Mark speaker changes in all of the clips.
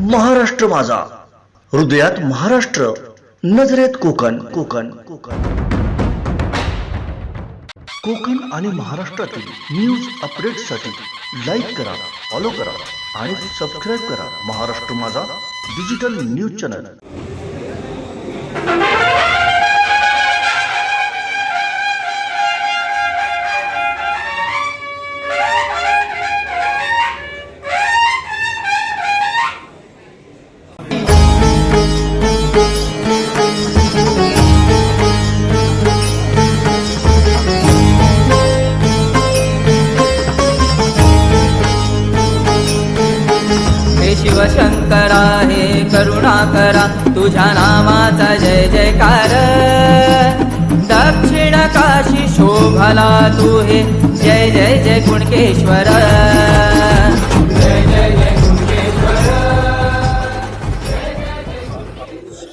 Speaker 1: महाराष्ट्र माझा, हृदयात महाराष्ट्र, नजरेत कोकण. कोकण कोकण कोकण आणि महाराष्ट्रातील न्यूज अपडेट्ससाठी लाईक करा, फॉलो करा आणि सबस्क्राईब करा महाराष्ट्र माझा डिजिटल न्यूज चॅनल.
Speaker 2: शिवशंकरा हे करुणाकरा, तुझ्या नामाचा जय जयकार. दक्षिण काशी शोभला तू हे, जय जय जय कुणकेश्वर. जय जय जय कुणकेश्वर.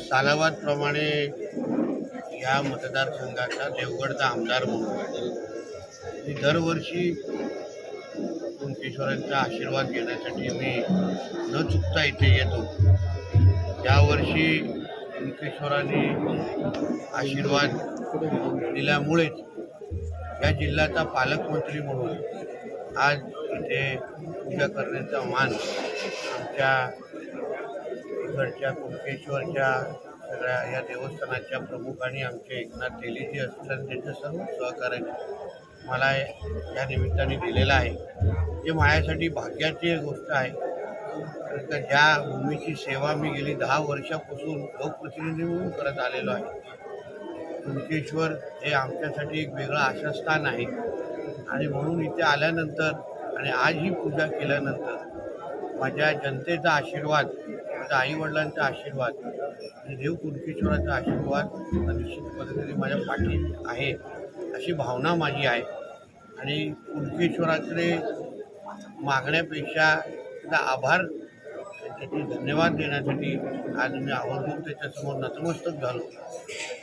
Speaker 3: सालाबादप्रमाणे या मतदारसंघाचा देवगडचा आमदार म्हणून दरवर्षी कुणकेश्वरांचा आशीर्वाद घेण्यासाठी मी न चुकता इथे येतो. यावर्षी कुणकेश्वरांनी आशीर्वाद दिल्यामुळेच या जिल्ह्याचा पालकमंत्री म्हणून आज इथे पूजा करण्याचा मान आमच्या इकडच्या कुणकेश्वरच्या सगळ्या या देवस्थानाच्या प्रमुखांनी आमचे एकनाथ तेलीजी असतात त्यांच्या सर्व सहकार्याने मला या निमित्ताने दिलेलं आहे. हे माझ्यासाठी भाग्याची गोष्ट आहे, कारण का ज्या भूमीची सेवा मी गेली 10 वर्षापासून लोकप्रतिनिधी म्हणून करत आलेलो आहे. कुणकेश्वर हे आमच्यासाठी एक वेगळं आशास्थान आहे आणि म्हणून इथे आल्यानंतर आणि आज ही पूजा केल्यानंतर माझ्या जनतेचा आशीर्वाद, माझ्या आईवडिलांचा आशीर्वाद आणि देव कुणकेश्वराचा आशीर्वाद निश्चित पद्धतीने माझ्या पाठी आहे अशी भावना माझी आहे. आणि कुणकेश्वराकडे मागण्यापेक्षा त्याचा आभार, त्याचे धन्यवाद देण्यासाठी आज मी आवर्जून त्याच्यासमोर नतमस्तक झालो.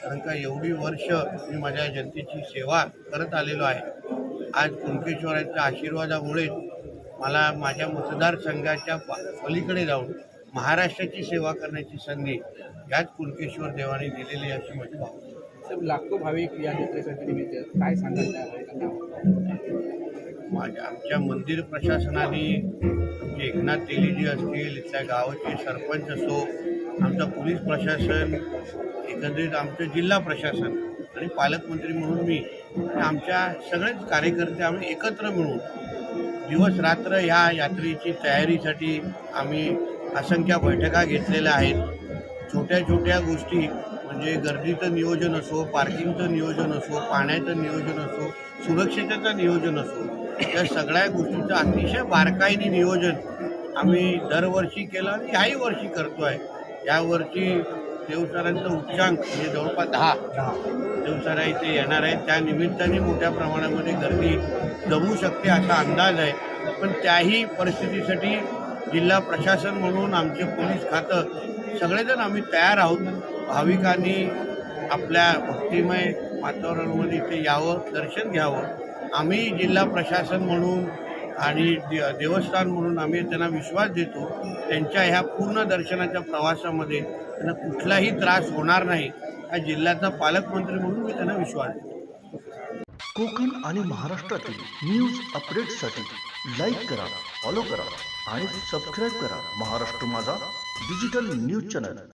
Speaker 3: कारण का एवढी वर्ष मी माझ्या जनतेची सेवा करत आलेलो आहे. आज कुणकेश्वराच्या आशीर्वादामुळे मला माझ्या मतदारसंघाच्या पलीकडे जाऊन महाराष्ट्राची सेवा करण्याची संधी याच कुणकेश्वर देवाने दिलेली अशी माझी भावना.
Speaker 4: लाखो भाविक या जत्रेसाठी निमित्त काय सांगायचं?
Speaker 3: आमच्या मंदिर प्रशासनाने, आमचे एकनाथ तेलीजी असतील, इथल्या गावाचे सरपंच असो, आमचं पोलीस प्रशासन, एकंदरीत आमचं जिल्हा प्रशासन आणि पालकमंत्री म्हणून मी आणि आमच्या सगळेच कार्यकर्ते आम्ही एकत्र मिळून दिवस रात्र ह्या यात्रेची तयारीसाठी आम्ही असंख्य बैठका घेतलेल्या आहेत. छोट्या छोट्या गोष्टी म्हणजे गर्दीचं नियोजन असो, पार्किंगचं नियोजन असो, पाण्याचं नियोजन असो, सुरक्षेचं नियोजन असो, या सगळ्या गोष्टीचं अतिशय बारकाईने नियोजन आम्ही दरवर्षी केलं आणि ह्याही वर्षी करतो आहे. यावर्षी देवसरांचं उच्चांक म्हणजे जवळपास 10 देवसरा इथे येणार आहेत. त्या निमित्ताने मोठ्या प्रमाणामध्ये गर्दी जमू शकते असा अंदाज आहे. पण त्याही परिस्थितीसाठी जिल्हा प्रशासन म्हणून आमचे पोलीस खातं सगळेजण आम्ही तयार आहोत. भाविकांनी आपल्या भक्तिमय वातावरणामध्ये इथे यावं, दर्शन घ्यावं. आम्ही जिल्हा प्रशासन म्हणून आणि देवस्थान म्हणून आम्ही त्यांना विश्वास देतो. त्यांच्या ह्या पूर्ण दर्शनाच्या प्रवासामध्ये त्यांना कुठलाही त्रास होणार नाही या जिल्ह्याचा पालकमंत्री म्हणून मी त्यांना विश्वास देतो.
Speaker 1: कोकण आणि महाराष्ट्रातील न्यूज अपडेट्ससाठी लाईक करा, फॉलो करा आणि सबस्क्राईब करा महाराष्ट्र माझा डिजिटल न्यूज चॅनल.